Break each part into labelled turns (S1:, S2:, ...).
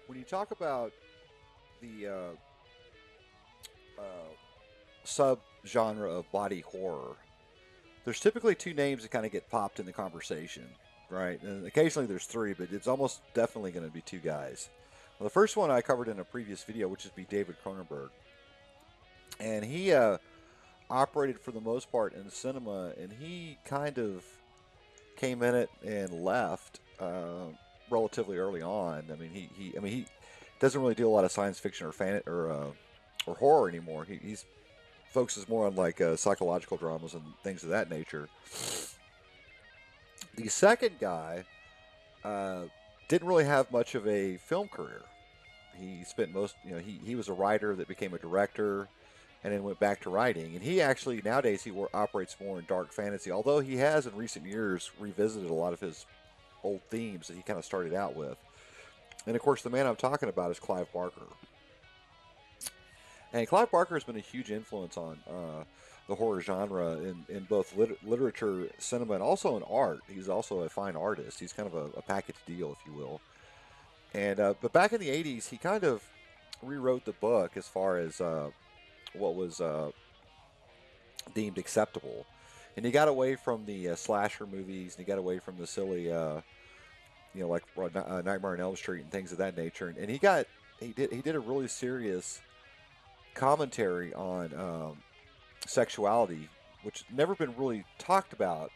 S1: when you talk about the sub-genre of body horror, there's typically two names that kind of get popped in the conversation, right? And occasionally there's three, but it's almost definitely going to be two guys. Well, the first one I covered in a previous video, which is be David Cronenberg, and he operated for the most part in cinema, and he kind of came in it and left relatively early on. I mean, he doesn't really do a lot of science fiction or horror anymore. He's focuses more on like psychological dramas and things of that nature. The second guy uh, didn't really have much of a film career. He spent most, he was a writer that became a director and then went back to writing. And he actually, nowadays, operates more in dark fantasy, although he has in recent years revisited a lot of his old themes that he kind of started out with. And of course, the man I'm talking about is Clive Barker. And Clive Barker has been a huge influence on the horror genre in both literature, cinema, and also in art. He's also a fine artist. He's kind of a package deal, if you will. And but back in the '80s, he kind of rewrote the book as far as what was deemed acceptable, and he got away from the slasher movies, and he got away from the silly, like Nightmare on Elm Street and things of that nature. And he did a really serious commentary on sexuality, which never been really talked about.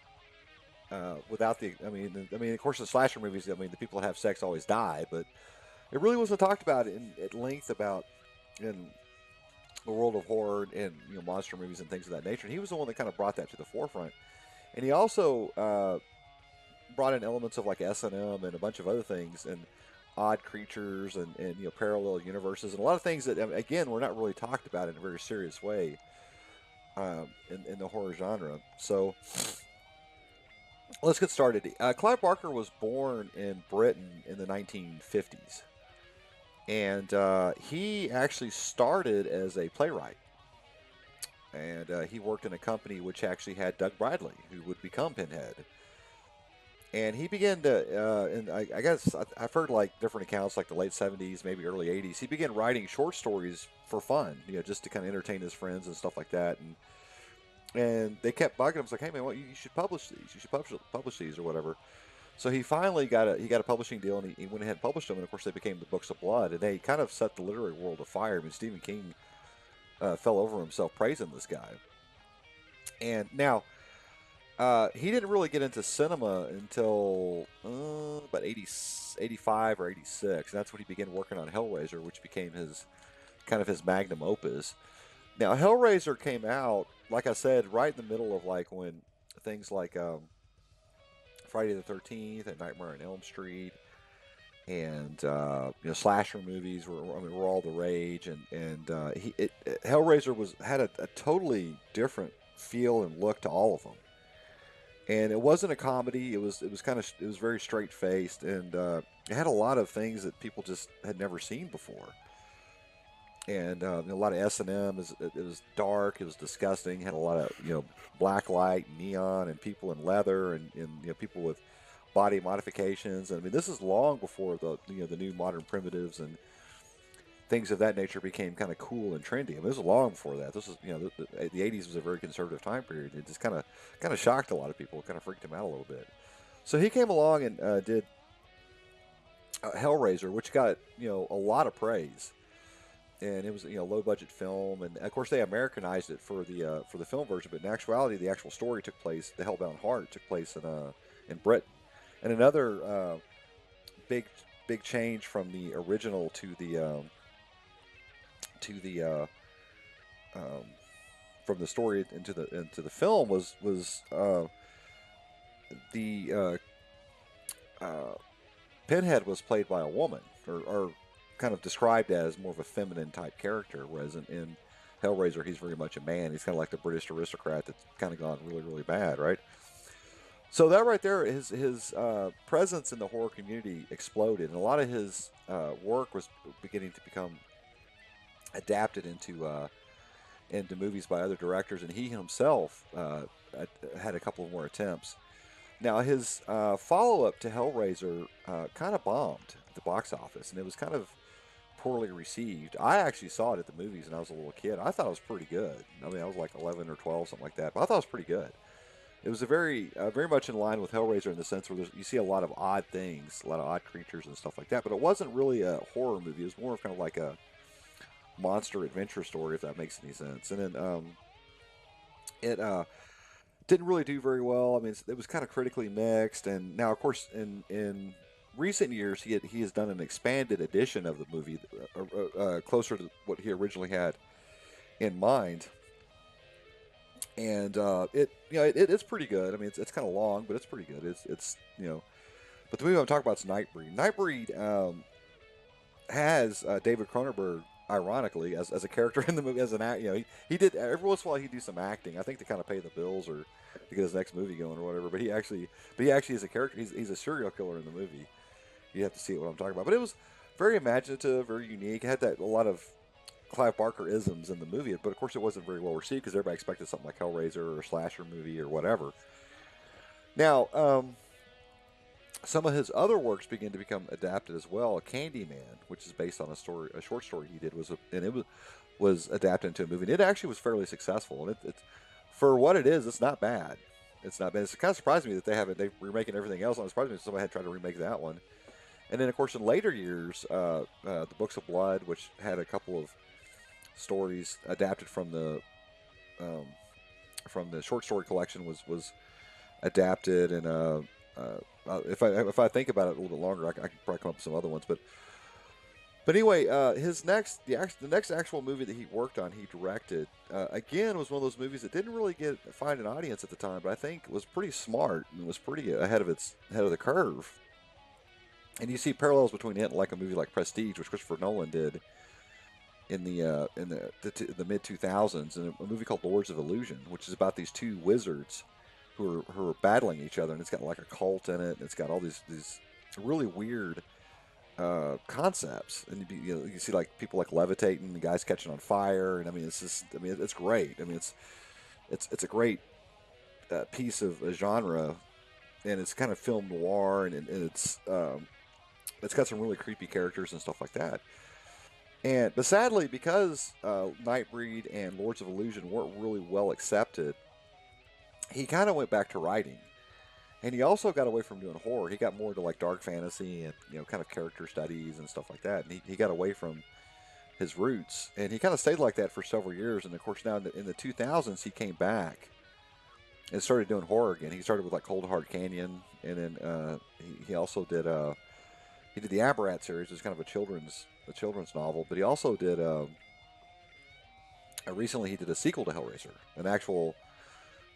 S1: Without the, of course, the slasher movies. I mean, the people that have sex always die, but it really wasn't talked about at length about in the world of horror and monster movies and things of that nature. And he was the one that kind of brought that to the forefront. And he also brought in elements of like S&M and a bunch of other things and odd creatures and parallel universes and a lot of things that again were not really talked about in a very serious way in the horror genre. So let's get started. Clive Barker was born in Britain in the 1950s, and he actually started as a playwright. And he worked in a company which actually had Doug Bradley, who would become Pinhead. And he began to, and I guess I've heard like different accounts, like the late '70s, maybe early '80s. He began writing short stories for fun, just to kind of entertain his friends and stuff like that. And they kept bugging him, it's like, hey man, you should publish these. You should publish these or whatever. So he finally got a publishing deal, and he went ahead and published them. And of course, they became the Books of Blood, and they kind of set the literary world afire. I mean, Stephen King fell over himself praising this guy. And now he didn't really get into cinema until about 85 or 86. And that's when he began working on Hellraiser, which became his magnum opus. Now, Hellraiser came out, like I said, right in the middle of like when things like Friday the 13th and Nightmare on Elm Street and slasher movies were all the rage, and Hellraiser had a totally different feel and look to all of them. And it wasn't a comedy. It was very straight faced, and it had a lot of things that people just had never seen before. And a lot of S&M. It was dark. It was disgusting. Had a lot of black light, neon, and people in leather, and people with body modifications. And I mean, this is long before the new modern primitives and things of that nature became kind of cool and trendy. I mean, this was long before that. This was the '80s was a very conservative time period. It just kind of shocked a lot of people. It kind of freaked him out a little bit. So he came along and did Hellraiser, which got a lot of praise, and it was low budget film, and of course they Americanized it for the film version. But in actuality, the actual story took place. The Hellbound Heart took place in Britain, and another big change from the original to the um, from the story into the film was the Pinhead was played by a woman, or kind of described as more of a feminine type character, whereas in Hellraiser he's very much a man. He's kind of like the British aristocrat that's kind of gone really really bad, right? So that right there, his presence in the horror community exploded, and a lot of his work was beginning to become adapted into movies by other directors, and he himself had a couple of more attempts. Now, his follow-up to Hellraiser kind of bombed at the box office, and it was kind of poorly received. I actually saw it at the movies when I was a little kid. I thought it was pretty good. I mean, I was like 11 or 12, something like that, but I thought it was pretty good. It was a very much in line with Hellraiser in the sense where you see a lot of odd things, a lot of odd creatures and stuff like that. But it wasn't really a horror movie. It was more of kind of like a monster adventure story, if that makes any sense. And then it didn't really do very well. I mean, it was kind of critically mixed. And now, of course, in recent years, he has done an expanded edition of the movie, closer to what he originally had in mind. And it's pretty good. I mean, it's kind of long, but it's pretty good. It's. But the movie I'm talking about is Nightbreed. Nightbreed has David Cronenberg, ironically, as a character in the movie, as an act. He did every once in a while he do some acting. I think to kind of pay the bills or to get his next movie going or whatever. But he actually is a character. He's a serial killer in the movie. You have to see what I'm talking about. But it was very imaginative, very unique. It had a lot of Clive Barker isms in the movie, but of course it wasn't very well received because everybody expected something like Hellraiser or a slasher movie or whatever. Now, some of his other works began to become adapted as well. Candyman, which is based on a short story he did, was adapted into a movie. And it actually was fairly successful, and it's for what it is, it's not bad. It's not bad. It's kind of surprised me that they're remaking everything else. It surprised me that somebody had tried to remake that one. And then, of course, in later years, the Books of Blood, which had a couple of stories adapted from the short story collection, was adapted. And if I think about it a little bit longer, I can probably come up with some other ones. But anyway, the next actual movie that he worked on, he directed, again, was one of those movies that didn't really find an audience at the time, but I think was pretty smart and was pretty ahead of the curve. And you see parallels between it and like a movie like Prestige, which Christopher Nolan did in the mid 2000s, and a movie called Lords of Illusion, which is about these two wizards who are battling each other, and it's got like a cult in it, and it's got all these really weird concepts, and you see like people like levitating, the guys catching on fire, and I mean it's great. I mean it's a great piece of a genre, and it's kind of film noir, and it's got some really creepy characters and stuff like that. But sadly, because Nightbreed and Lords of Illusion weren't really well accepted, he kind of went back to writing. And he also got away from doing horror. He got more into like dark fantasy and kind of character studies and stuff like that. And he got away from his roots, and he kind of stayed like that for several years. And of course, now in the 2000s, he came back and started doing horror again. He started with like Cold Hard Canyon, and then he also did he did the Aberrat series, which is kind of a children's novel. But he also did recently he did a sequel to Hellraiser, an actual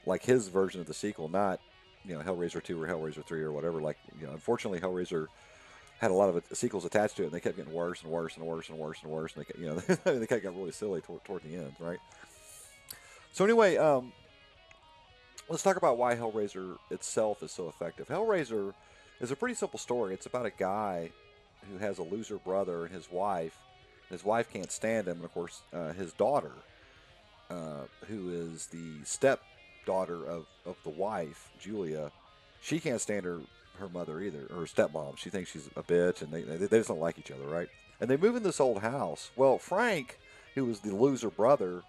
S1: like his version of the sequel, not Hellraiser 2 or Hellraiser 3 or whatever. Like, unfortunately, Hellraiser had a lot of sequels attached to it, and they kept getting worse and worse and worse and worse and worse. And they kind of got really silly toward the end, right? So anyway, let's talk about why Hellraiser itself is so effective. Hellraiser is a pretty simple story. It's about a guy who has a loser brother and his wife. His wife can't stand him, and of course, his daughter, who is the stepdaughter of the wife, Julia, she can't stand her mother either, or her stepmom. She thinks she's a bitch, and they just don't like each other, right? And they move in this old house. Well, Frank, who was the loser brother,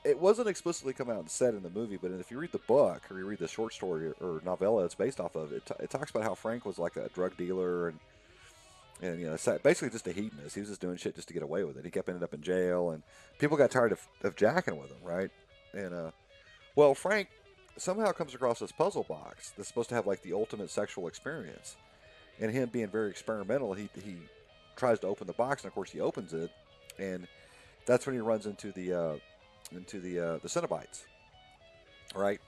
S1: it wasn't explicitly come out and said in the movie, but if you read the book or you read the short story or novella it's based off of, it talks about how Frank was like a drug dealer and basically just a hedonist. He was just doing shit just to get away with it. He kept ending up in jail, and people got tired of jacking with him, right? And well, Frank somehow comes across this puzzle box that's supposed to have like the ultimate sexual experience, and him being very experimental, he tries to open the box, and of course he opens it, and that's when he runs into the Cenobites, right?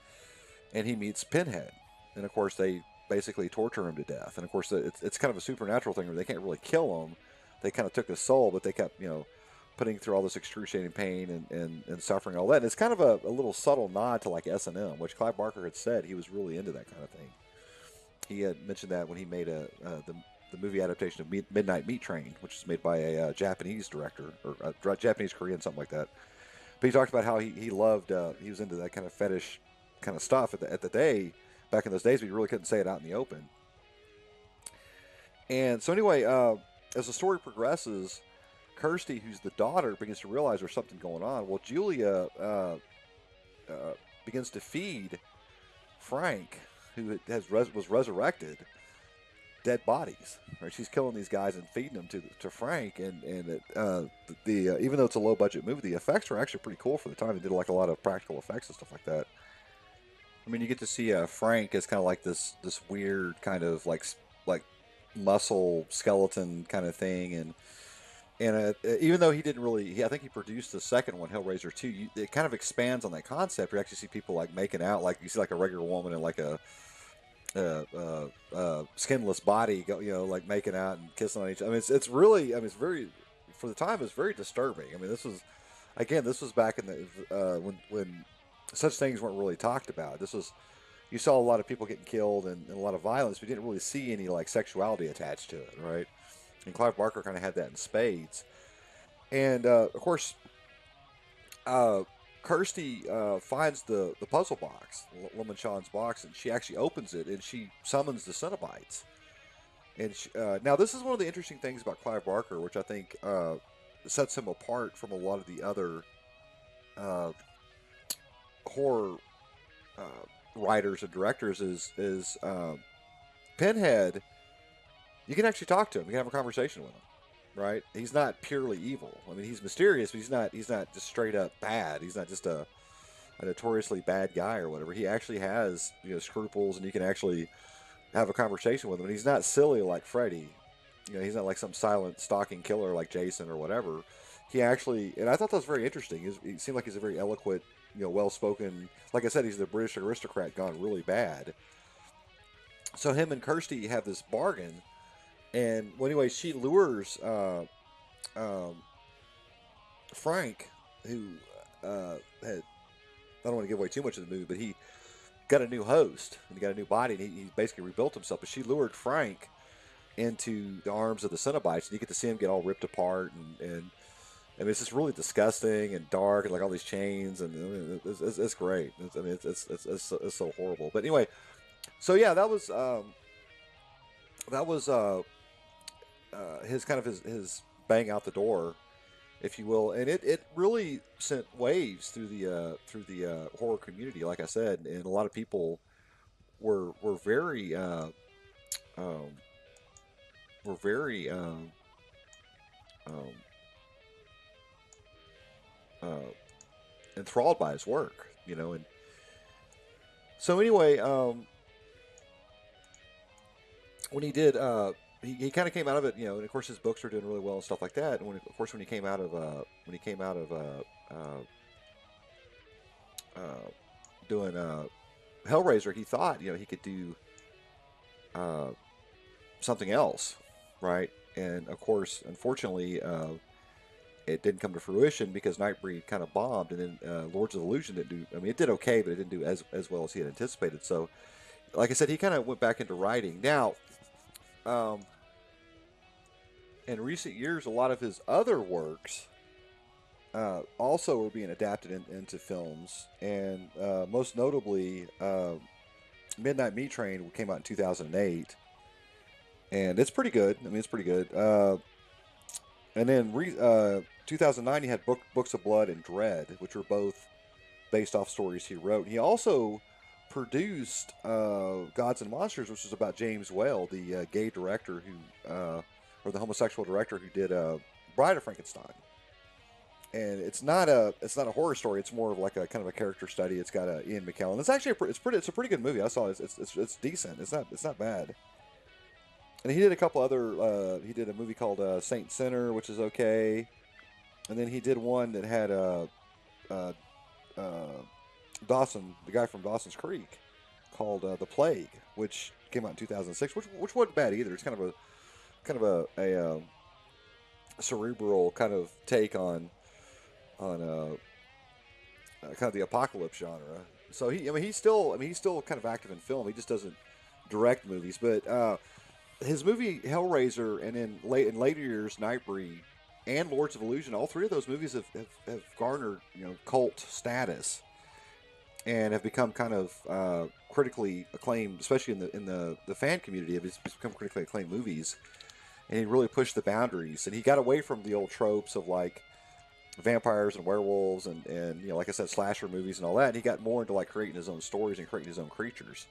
S1: And he meets Pinhead, and of course they basically torture him to death. And of course it's kind of a supernatural thing where they can't really kill him. They kind of took his soul, but they kept putting through all this excruciating pain and suffering, all that. And it's kind of a little subtle nod to like S&M, which Clive Barker had said he was really into that kind of thing. He had mentioned that when he made the movie adaptation of Midnight Meat Train, which was made by a Japanese director, or Japanese Korean, something like that. But he talked about how he loved, he was into that kind of fetish kind of stuff at the day, back in those days, we really couldn't say it out in the open. And so anyway, as the story progresses, Kirsty, who's the daughter, begins to realize there's something going on. Well, Julia begins to feed Frank, who was resurrected, dead bodies. Right, she's killing these guys and feeding them to Frank, and even though it's a low budget movie, the effects were actually pretty cool for the time. They did like a lot of practical effects and stuff like that. I mean, you get to see Frank as kind of like this weird kind of like muscle skeleton kind of thing, and even though he didn't really, I think he produced the second one, Hellraiser 2. It kind of expands on that concept. You actually see people like making out, like you see like a regular woman and like a skinless body, like making out and kissing on each other. I mean, it's really, I mean, it's very, for the time, it's very disturbing. I mean, this was back in the when such things weren't really talked about. You saw a lot of people getting killed and a lot of violence, but you didn't really see any like sexuality attached to it, right? And Clive Barker kind of had that in spades. And of course, Kirsty finds the puzzle box, Lemon Sean's box, and she actually opens it and she summons the Cenobites. And now this is one of the interesting things about Clive Barker, which I think sets him apart from a lot of the other horror writers and directors. Is Pinhead. You can actually talk to him. You can have a conversation with him, right? He's not purely evil. I mean, he's mysterious, but he's not just straight up bad. He's not just a notoriously bad guy or whatever. He actually has scruples, and you can actually have a conversation with him. And he's not silly like Freddy. He's not like some silent stalking killer like Jason or whatever. He actually, and I thought that was very interesting. He seemed like he's a very eloquent, well-spoken. Like I said, he's the British aristocrat gone really bad. So him and Kirsty have this bargain. And well, anyway, she lures Frank, who had, I don't want to give away too much of the movie, but he got a new host and he got a new body, and he basically rebuilt himself. But she lured Frank into the arms of the Cenobites, and you get to see him get all ripped apart, and I mean, it's just really disgusting and dark, and like all these chains, and I mean, it's great. It's so horrible. But anyway, so yeah, that was his kind of his bang out the door, if you will, and it really sent waves through the horror community. Like I said, and a lot of people were very enthralled by his work, and so anyway, when he did. He kind of came out of it, and of course his books are doing really well and stuff like that. And when he came out of doing Hellraiser, he thought he could do something else, right? And of course, unfortunately, it didn't come to fruition because Nightbreed kind of bombed, and then Lords of Illusion didn't do. I mean, it did okay, but it didn't do as well as he had anticipated. So, like I said, he kind of went back into writing now. In recent years, a lot of his other works also were being adapted into films, and most notably, Midnight Meat Train came out in 2008, and it's pretty good. I mean, it's pretty good. And then 2009, he had Books of Blood and Dread, which were both based off stories he wrote. He also produced Gods and Monsters, which was about James Whale, the gay director or the homosexual director who did Bride of Frankenstein. And it's not a horror story. It's more of like a kind of a character study. It's got Ian McKellen. It's actually it's a pretty good movie. I saw it. It's decent. It's not bad. And he did a couple other. He did a movie called Saint Sinner, which is okay. And then he did one that had Dawson, the guy from Dawson's Creek, called The Plague, which came out in 2006, which wasn't bad either. It's kind of a cerebral kind of take on kind of the apocalypse genre. So he's still kind of active in film. He just doesn't direct movies, but his movie Hellraiser, and then in later years Nightbreed and Lords of Illusion, all three of those movies have garnered cult status. and have become kind of critically acclaimed, especially in the fan community. It's become critically acclaimed movies, and he really pushed the boundaries. And he got away from the old tropes of like vampires and werewolves and like I said, slasher movies and all that. And he got more into like creating his own stories and creating his own creatures.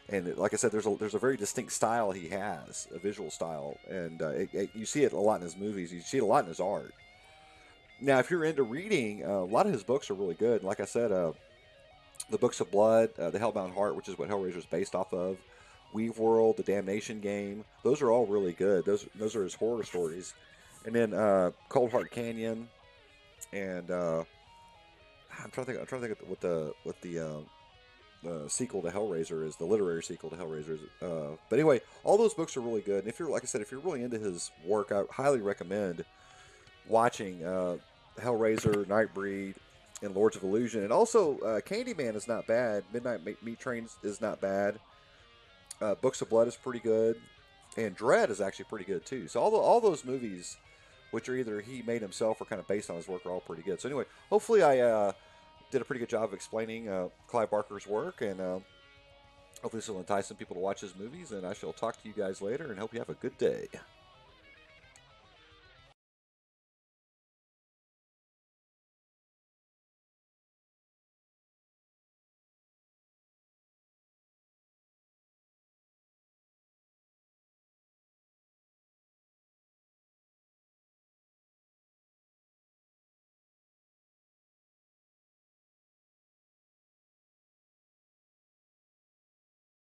S1: And like I said, there's a very distinct style he has, a visual style, and you see it a lot in his movies. You see it a lot in his art. Now, if you're into reading, a lot of his books are really good. Like I said, the Books of Blood, The Hellbound Heart, which is what Hellraiser is based off of, Weave World, The Damnation Game. Those are all really good. Those are his horror stories. And then Cold Heart Canyon, and I'm trying to think what the sequel to Hellraiser is, the literary sequel to Hellraiser. But anyway, all those books are really good. And if you're, like I said, if you're really into his work, I highly recommend watching Hellraiser, Nightbreed, and Lords of Illusion. And also, Candyman is not bad. Midnight Meat Train is not bad. Books of Blood is pretty good, and Dread is actually pretty good too. So all those movies, which are either he made himself or kind of based on his work, are all pretty good. So anyway, hopefully I did a pretty good job of explaining Clive Barker's work, and hopefully this will entice some people to watch his movies. And I shall talk to you guys later, and hope you have a good day.